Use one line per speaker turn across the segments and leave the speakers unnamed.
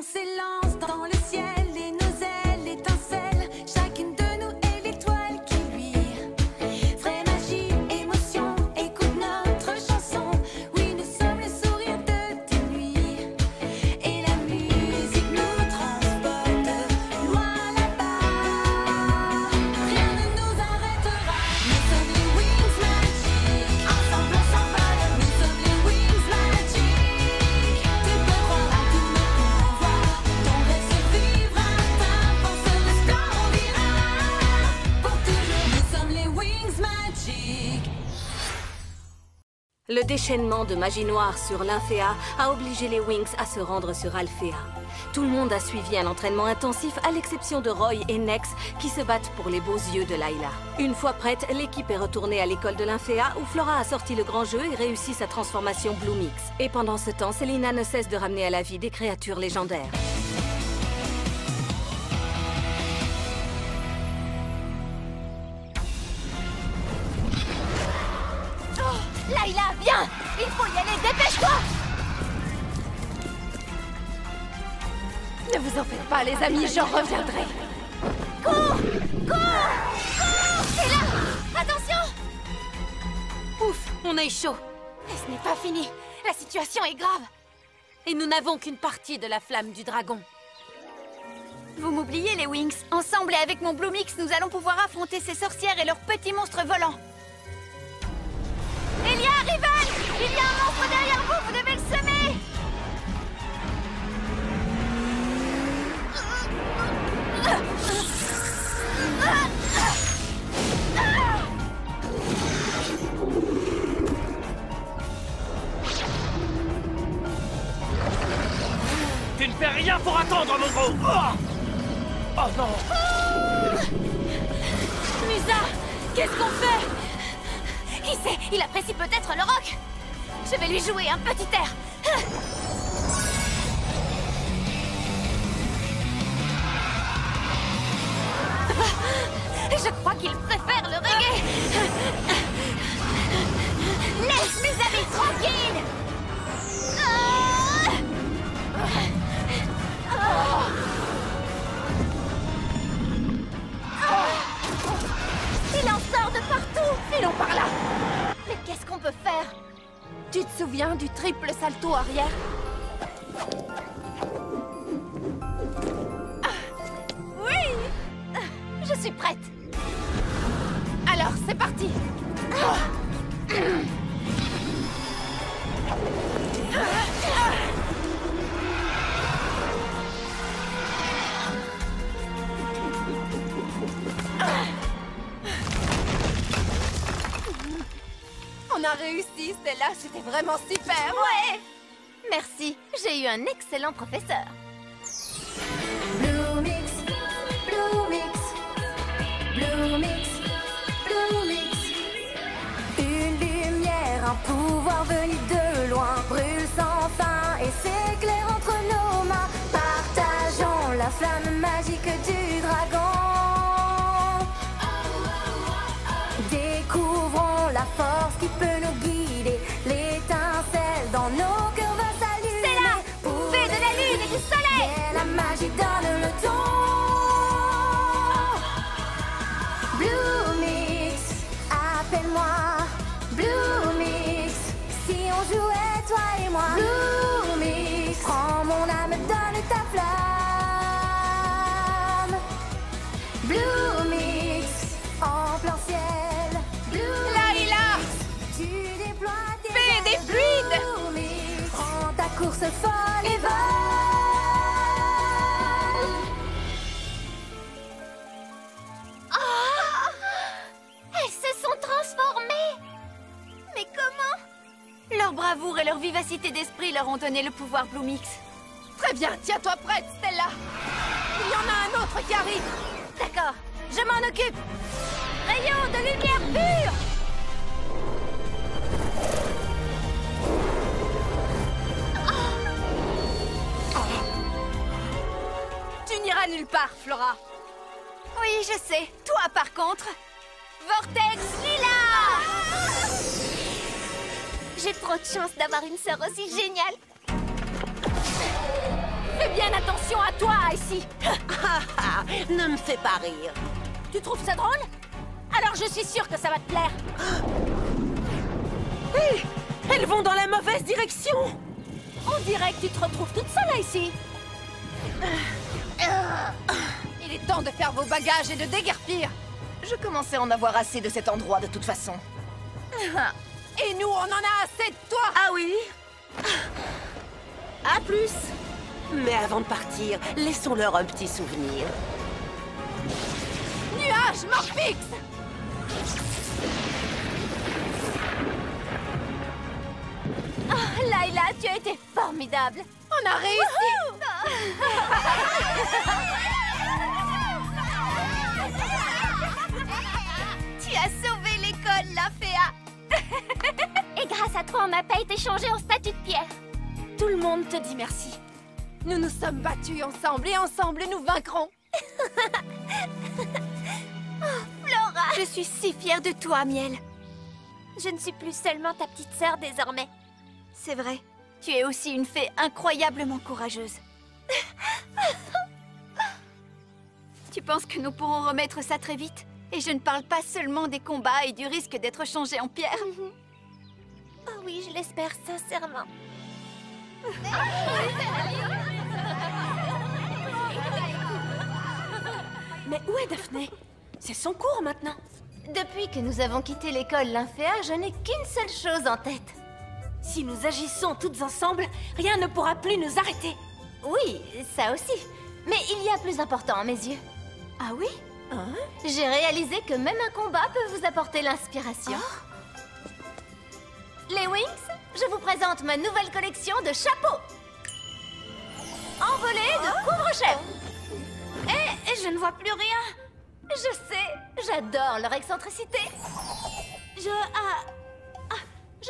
On s'élance dans le ciel et nos ailes étincellent. Chacune de nous est l'étoile qui luit. Vraie magie, émotion, écoute notre chanson. Oui, nous sommes le sourire de tes nuits. Et la musique nous transporte loin là-bas. Rien ne nous arrêtera. Nous sommes les Wings Magic. Ensemble on s'envole. Nous sommes les Wings Magic. Tu peux croire à tous nos pouvoirs. Ton rêve se vivra. T'avance le score, on dira. Pour toujours, nous sommes les Wings Magic.
Le déchaînement de magie noire sur Lymphéa a obligé les Wings à se rendre sur Alphéa. Tout le monde a suivi un entraînement intensif à l'exception de Roy et Nex qui se battent pour les beaux yeux de Layla. Une fois prête, l'équipe est retournée à l'école de Lymphéa où Flora a sorti le grand jeu et réussi sa transformation Blue Mix. Et pendant ce temps, Selena ne cesse de ramener à la vie des créatures légendaires.
Layla, viens! Il faut y aller, dépêche-toi!
Ne vous en faites pas, les amis, j'en reviendrai.
Cours! Cours! Cours! C'est là! Attention!
Ouf, on a eu chaud.
Et ce n'est pas fini. La situation est grave.
Et nous n'avons qu'une partie de la flamme du dragon.
Vous m'oubliez, les Wings. Ensemble et avec mon Blue Mix, nous allons pouvoir affronter ces sorcières et leurs petits monstres volants. Elia, Rival! Il y a un monstre derrière vous, vous devez le semer!
Tu ne fais rien pour attendre, mon gros. Oh non.
Musa! Qu'est-ce qu'on fait? Qui sait? Il apprécie peut-être le rock! Je vais lui jouer un petit air! Je crois qu'il préfère le reggae! Laisse mes amis tranquilles! Il en sort de partout!
Filons par là.
Mais qu'est-ce qu'on peut faire?
Tu te souviens du triple salto arrière?
Oui! Je suis prête!
Alors, c'est parti. On a réussi, Stella, c'était vraiment super.
Ouais! Merci, j'ai eu un excellent professeur.
Blue Mix, Blue Mix, Blue Mix, Blue Mix. Une lumière, un pouvoir venu de loin, brûle sans fin et s'éclaire entre nos mains. Partageons la flamme magique du dragon. Découvrons la force qui peut nous guider. L'étincelle dans nos cœurs va s'allumer.
C'est là! Fée de la lune et du soleil!
Et la magie donne le ton. Blue Mix, appelle-moi Blue Mix. Si on jouait toi et moi. Blue Mix, prends mon âme, donne ta flamme. Blue Mix, en plein ciel. Blue
Layla!
Mix, tu déploies tes
Fais des
ailes.
fluides!
Blue Mix, prends ta course folle et vole.
Elles se sont transformées! Mais comment? Leur bravoure et leur vivacité d'esprit leur ont donné le pouvoir Blue Mix.
Très bien, tiens-toi prête, Stella. Il y en a un autre qui arrive.
D'accord, je m'en occupe! Rayon de lumière pure!
Tu n'iras nulle part, Flora.
Oui, je sais. Toi, par contre, Vortex Lila! J'ai trop de chance d'avoir une sœur aussi géniale. Fais bien attention à toi, ici.
Ne me fais pas rire.
Tu trouves ça drôle? Alors je suis sûre que ça va te plaire.
Hé! Elles vont dans la mauvaise direction!
On dirait que tu te retrouves toute seule ici.
Il est temps de faire vos bagages et de déguerpir. Je commençais à en avoir assez de cet endroit de toute façon. Et nous, on en a assez de toi!
Ah oui? À plus! Mais avant de partir, laissons-leur un petit souvenir.
Nuage Morphix!
Oh, Layla, tu as été formidable.
On a réussi!
Tu as sauvé l'école, la Féa. Et grâce à toi, on n'a pas été changé en statue de pierre. Tout le monde te dit merci.
Nous nous sommes battus ensemble et ensemble nous vaincrons.
Flora! Je suis si fière de toi, Miel. Je ne suis plus seulement ta petite sœur désormais. C'est vrai, tu es aussi une fée incroyablement courageuse. Tu penses que nous pourrons remettre ça très vite? Et je ne parle pas seulement des combats et du risque d'être changé en pierre. Oh oui, je l'espère sincèrement.
Mais où est Daphné? C'est son cours maintenant.
Depuis que nous avons quitté l'école Lymphéa, je n'ai qu'une seule chose en tête.
Si nous agissons toutes ensemble, rien ne pourra plus nous arrêter.
Oui, ça aussi. Mais il y a plus important à mes yeux.
Ah oui?
J'ai réalisé que même un combat peut vous apporter l'inspiration. Les Wings, je vous présente ma nouvelle collection de chapeaux. Envolée de couvre-chef. Et je ne vois plus rien. Je sais, j'adore leur excentricité. Je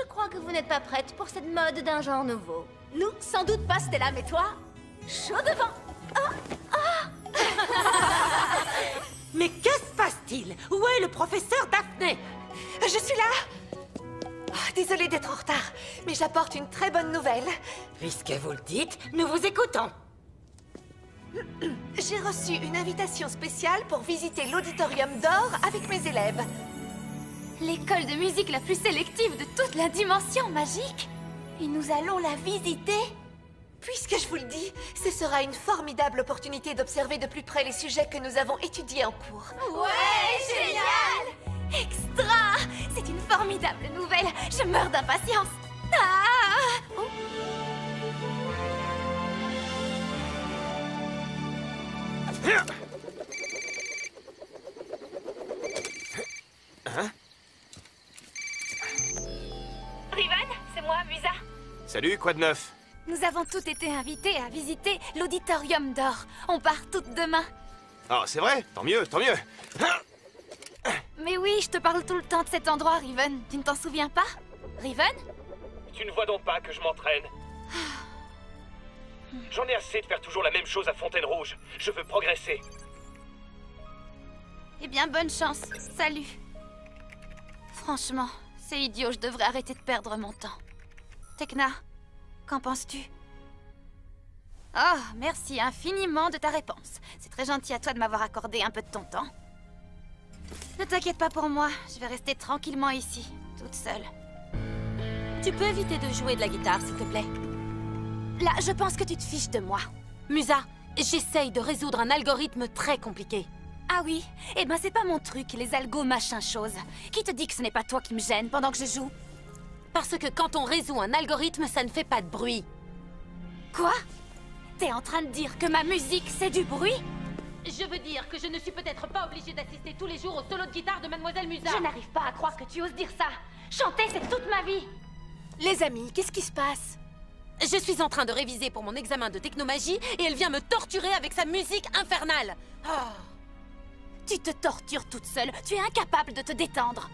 crois que vous n'êtes pas prête pour cette mode d'un genre nouveau.
Nous, sans doute pas, Stella, mais toi?
Chaud devant.
Mais que se passe-t-il? Où est le professeur Daphné?
Je suis là. Désolée d'être en retard, mais j'apporte une très bonne nouvelle.
Puisque vous le dites, nous vous écoutons.
J'ai reçu une invitation spéciale pour visiter l'auditorium d'or avec mes élèves.
L'école de musique la plus sélective de toute la dimension magique. Et nous allons la visiter.
Puisque je vous le dis, ce sera une formidable opportunité d'observer de plus près les sujets que nous avons étudiés en cours.
Ouais, génial! Extra! C'est une formidable nouvelle. Je meurs d'impatience.
Riven, c'est moi, Musa.
Salut, quoi de neuf?
Nous avons toutes été invités à visiter l'auditorium d'or. On part toutes demain.
Ah, c'est vrai? Tant mieux, tant mieux.
Mais oui, je te parle tout le temps de cet endroit, Riven. Tu ne t'en souviens pas? Riven?
Tu ne vois donc pas que je m'entraîne? J'en ai assez de faire toujours la même chose à Fontaine-Rouge. Je veux progresser.
Eh bien, bonne chance. Salut. Franchement, c'est idiot, je devrais arrêter de perdre mon temps. Tekna, qu'en penses-tu? Oh, merci infiniment de ta réponse. C'est très gentil à toi de m'avoir accordé un peu de ton temps. Ne t'inquiète pas pour moi, je vais rester tranquillement ici, toute seule.
Tu peux éviter de jouer de la guitare, s'il te plaît?
Là, je pense que tu te fiches de moi.
Musa, j'essaye de résoudre un algorithme très compliqué.
Ah oui? Eh ben c'est pas mon truc, les algos machin chose. Qui te dit que ce n'est pas toi qui me gêne pendant que je joue?
Parce que quand on résout un algorithme, ça ne fait pas de bruit.
Quoi? T'es en train de dire que ma musique, c'est du bruit?
Je veux dire que je ne suis peut-être pas obligée d'assister tous les jours au solo de guitare de Mademoiselle Musa.
Je n'arrive pas à croire que tu oses dire ça. Chanter, c'est toute ma vie.
Les amis, qu'est-ce qui se passe?
Je suis en train de réviser pour mon examen de technomagie et elle vient me torturer avec sa musique infernale.
Tu te tortures toute seule. Tu es incapable de te détendre.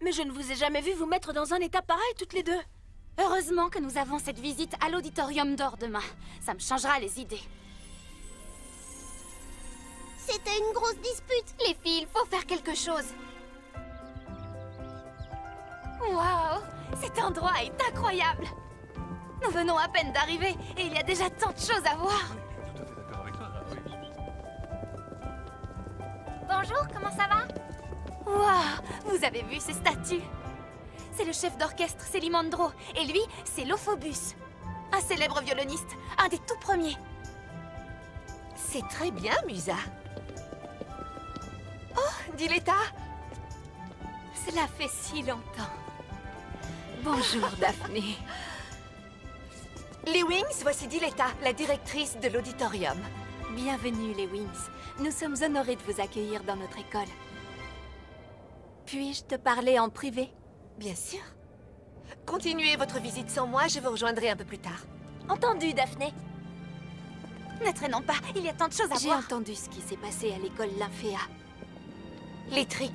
Mais je ne vous ai jamais vu vous mettre dans un état pareil toutes les deux.
Heureusement que nous avons cette visite à l'auditorium d'or demain. Ça me changera les idées. C'était une grosse dispute. Les filles, il faut faire quelque chose. Waouh! Cet endroit est incroyable. Nous venons à peine d'arriver et il y a déjà tant de choses à voir.
Bonjour, comment ça va?
Waouh, vous avez vu ces statues? C'est le chef d'orchestre, c'est Limandro. Et lui, c'est Lophobus. Un célèbre violoniste, un des tout premiers.
C'est très bien, Musa. Oh, Diletta.
Cela fait si longtemps. Bonjour, Daphné.
Les Wings, voici Diletta, la directrice de l'auditorium.
Bienvenue, les Wings. Nous sommes honorés de vous accueillir dans notre école. Puis-je te parler en privé?
Bien sûr. Continuez votre visite sans moi, je vous rejoindrai un peu plus tard.
Entendu, Daphné.
Ne traînons pas, il y a tant de choses à
J'ai
voir.
entendu ce qui s'est passé à l'école Lymphéa.
Les Trix,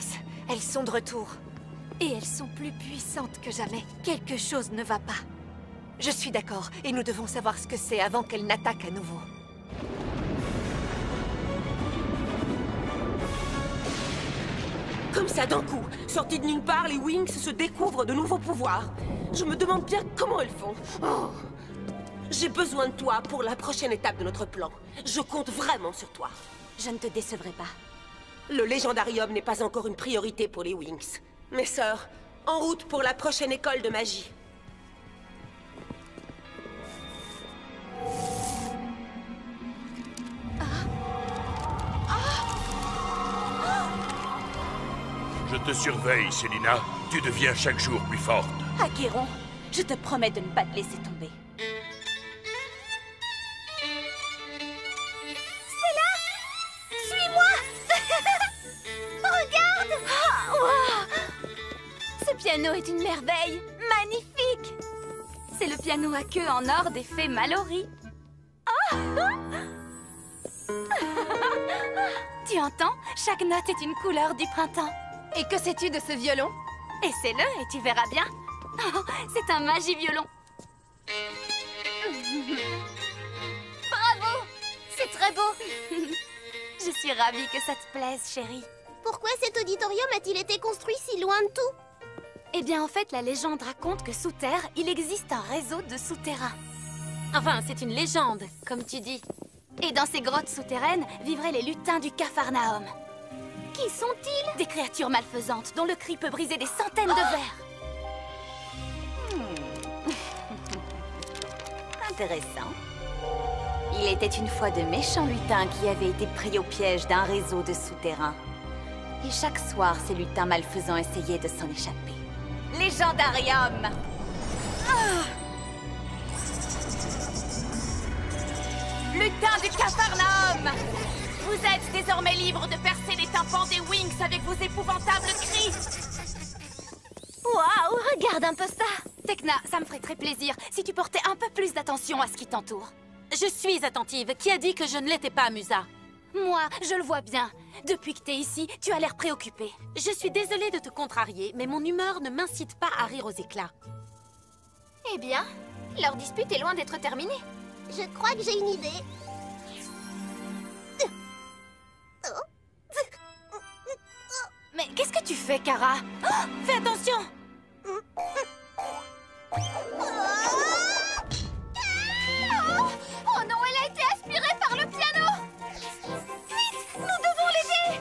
elles sont de retour.
Et elles sont plus puissantes que jamais. Quelque chose ne va pas.
Je suis d'accord, et nous devons savoir ce que c'est avant qu'elles n'attaquent à nouveau.
Comme ça, d'un coup, sortis de nulle part, les Wings se découvrent de nouveaux pouvoirs. Je me demande bien comment elles font. Oh. J'ai besoin de toi pour la prochaine étape de notre plan. Je compte vraiment sur toi.
Je ne te décevrai pas.
Le légendarium n'est pas encore une priorité pour les Wings. Mes sœurs, en route pour la prochaine école de magie.
Je te surveille, Célina. Tu deviens chaque jour plus forte.
Aguerron, je te promets de ne pas te laisser tomber.
Ce piano est une merveille, magnifique. C'est le piano à queue en or des fées Mallory. Oh tu entends? Chaque note est une couleur du printemps.
Et que sais-tu de ce violon?
Essaie-le et tu verras bien. Oh, c'est un magie-violon.
Bravo! C'est très beau!
Je suis ravie que ça te plaise, chérie.
Pourquoi cet auditorium a-t-il été construit si loin de tout?
Eh bien, en fait, la légende raconte que sous terre, il existe un réseau de souterrains.
Enfin, c'est une légende, comme tu dis.
Et dans ces grottes souterraines vivraient les lutins du Capharnaüm.
Qui sont-ils?
Des créatures malfaisantes dont le cri peut briser des centaines de verres.
Intéressant. Il était une fois de méchants lutins qui avaient été pris au piège d'un réseau de souterrains. Et chaque soir, ces lutins malfaisants essayaient de s'en échapper. Légendarium!
Lutins du Capharnaüm! Vous êtes désormais libres de percer les tympans des Wings avec vos épouvantables cris!
Waouh, regarde un peu ça!
Tecna, ça me ferait très plaisir si tu portais un peu plus d'attention à ce qui t'entoure.
Je suis attentive. Qui a dit que je ne l'étais pas, Musa?
Moi, je le vois bien. Depuis que t'es ici, tu as l'air préoccupée.
Je suis désolée de te contrarier, mais mon humeur ne m'incite pas à rire aux éclats.
Eh bien, leur dispute est loin d'être terminée. Je crois que j'ai une idée.
Mais qu'est-ce que tu fais, Kara? Oh, fais attention!
Oh non, elle a été aspirée par le piano! Vite, nous devons l'aider!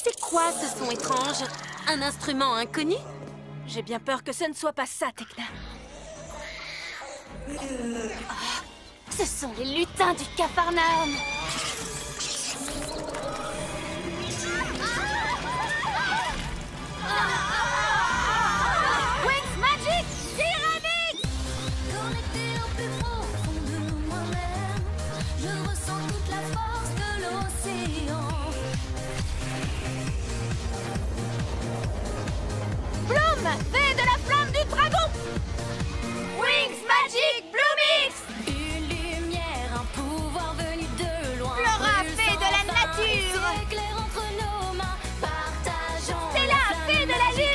C'est quoi ce son étrange? Un instrument inconnu?
J'ai bien peur que ce ne soit pas ça, Tecna.
Ce sont les lutins du Capharnaüm! Wings Magic Dynamique!
Connecté au plus profond de moi-même, je ressens toute la force de l'océan.
Bloom, fée de la flamme du dragon! Wings Magic Bloomix!
Une lumière, un pouvoir venu de loin.
Flora, fée de la nature!
Éclair entre nos mains, partageons.
C'est la fée de la lumière!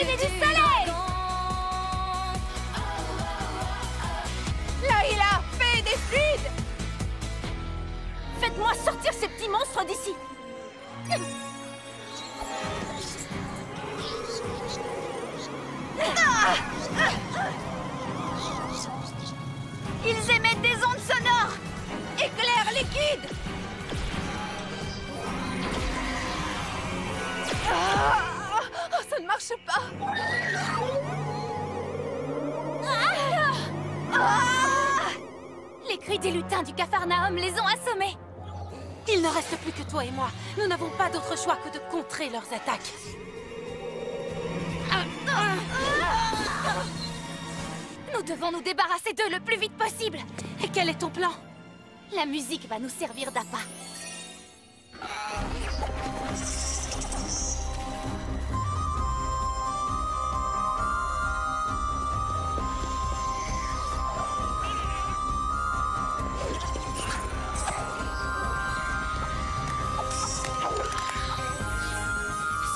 cris des lutins du Capharnaüm les ont assommés.
Il ne reste plus que toi et moi. Nous n'avons pas d'autre choix que de contrer leurs attaques.
Nous devons nous débarrasser d'eux le plus vite possible.
Et quel est ton plan?
La musique va nous servir d'appât.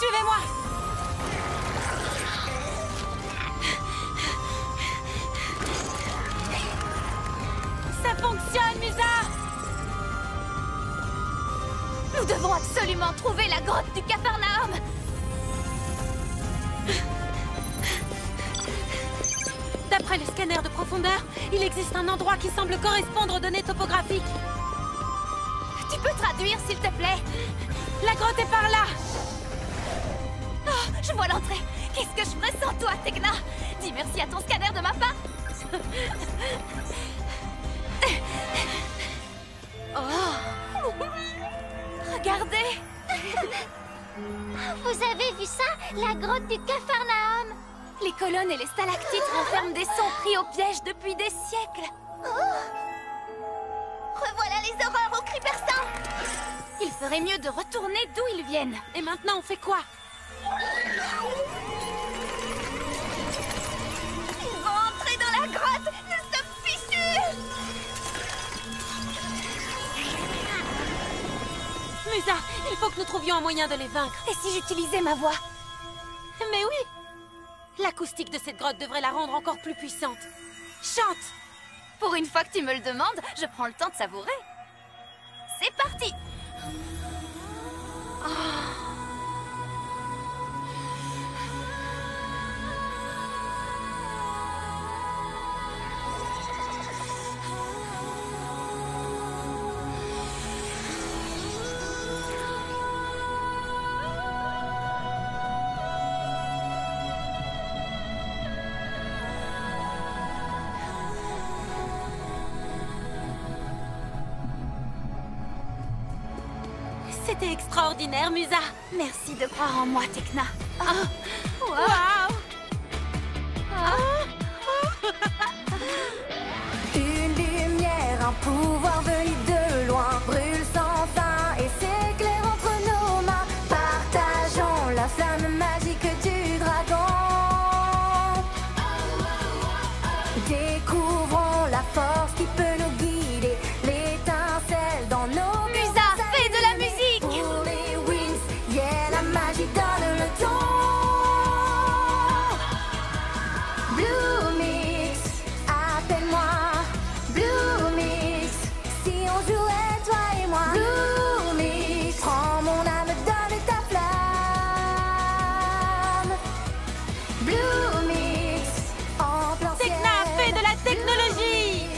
Suivez-moi! Ça fonctionne, Musa!
Nous devons absolument trouver la grotte du Capharnaüm.
D'après le scanner de profondeur, il existe un endroit qui semble correspondre aux données topographiques.
Tu peux traduire, s'il te plaît?
La grotte est par là!
Oh, je vois l'entrée. Qu'est-ce que je ferais sans toi, Tecna? Dis merci à ton scanner de ma part. Oh. Regardez.
Vous avez vu ça? La grotte du Capharnaüm.
Les colonnes et les stalactites renferment des sons pris au piège depuis des siècles.
Revoilà les horreurs aux cris perçants.
Il ferait mieux de retourner d'où ils viennent.
Et maintenant, on fait quoi?
Ils vont entrer dans la grotte. Nous sommes fichus.
Musa, il faut que nous trouvions un moyen de les vaincre.
Et si j'utilisais ma voix?
Mais oui! L'acoustique de cette grotte devrait la rendre encore plus puissante. Chante!
Pour une fois que tu me le demandes, je prends le temps de savourer. C'est parti!
C'était extraordinaire, Musa.
Merci de croire en moi, Tecna.
Waouh!
Une lumière, un pouvoir venu de loin, brûle sans fin et s'éclaire entre nos mains. Partageons la flamme magique du dragon. Découvrons la force qui peut nous guider, l'étincelle dans nos
Musa, fais de la musique!
Pour les wings, yeah, la magie donne le ton. Blue Mix, appelle-moi Blue Mix. Si on jouait toi et moi, Blue Mix. Prends mon âme, donne ta flamme. Blue Mix, en plein ciel.
Tecna, fais de la technologie!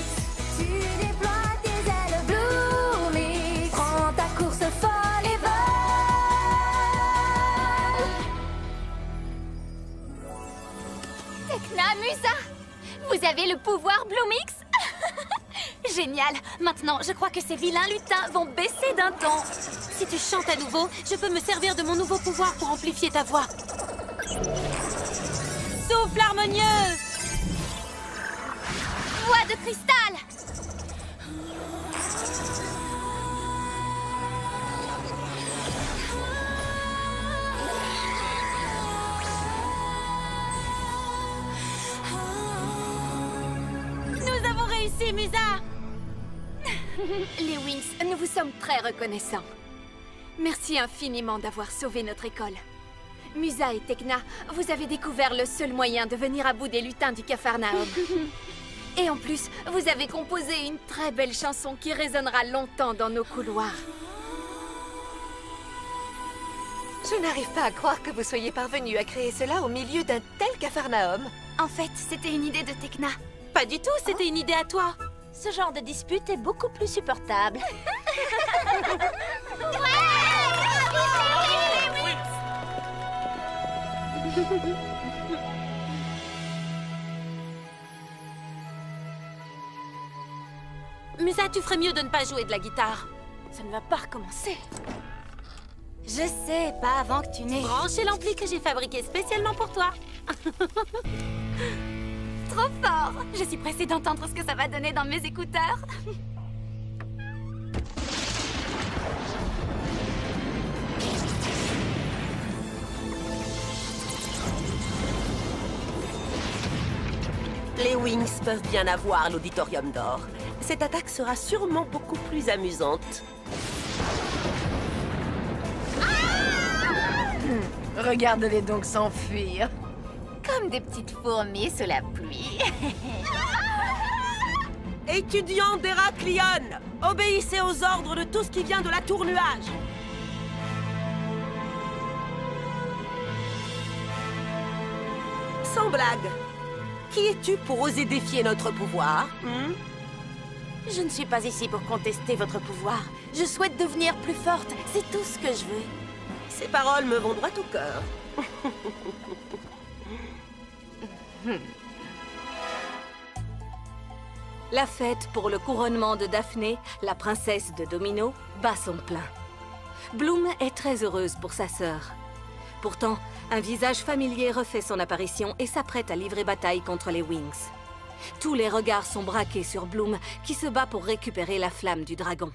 Tu déploies tes ailes, Blue Mix. Prends ta course folle et vole.
Tecna, Musa! Vous avez le pouvoir Blue Mix? Génial! Maintenant, je crois que ces vilains lutins vont baisser d'un ton.
Si tu chantes à nouveau, je peux me servir de mon nouveau pouvoir pour amplifier ta voix. Souffle harmonieux!
Voix de cristal!
Nous avons réussi, Musa!
Les Wings, nous vous sommes très reconnaissants. Merci infiniment d'avoir sauvé notre école. Musa et Tecna, vous avez découvert le seul moyen de venir à bout des lutins du Capharnaüm. Et en plus, vous avez composé une très belle chanson qui résonnera longtemps dans nos couloirs.
Je n'arrive pas à croire que vous soyez parvenu à créer cela au milieu d'un tel Capharnaüm.
En fait, c'était une idée de Tecna.
Pas du tout, c'était une idée à toi.
Ce genre de dispute est beaucoup plus supportable.
Musa, tu ferais mieux de ne pas jouer de la guitare.
Ça ne va pas recommencer.
Je sais, pas avant que tu n'aies...
Branchez l'ampli que j'ai fabriqué spécialement pour toi.
Trop fort! Je suis pressée d'entendre ce que ça va donner dans mes écouteurs.
Les Wings peuvent bien avoir l'auditorium d'or. Cette attaque sera sûrement beaucoup plus amusante.
Regarde-les donc s'enfuir. Comme des petites fourmis sous la pluie.
Étudiants d'Héraclion, obéissez aux ordres de tout ce qui vient de la tour nuage. Sans blague, qui es-tu pour oser défier notre pouvoir?
Je ne suis pas ici pour contester votre pouvoir. Je souhaite devenir plus forte, c'est tout ce que je veux.
Ces paroles me vont droit au cœur.
La fête pour le couronnement de Daphné, la princesse de Domino, bat son plein. Bloom est très heureuse pour sa sœur. Pourtant, un visage familier refait son apparition et s'apprête à livrer bataille contre les Wings. Tous les regards sont braqués sur Bloom, qui se bat pour récupérer la flamme du dragon.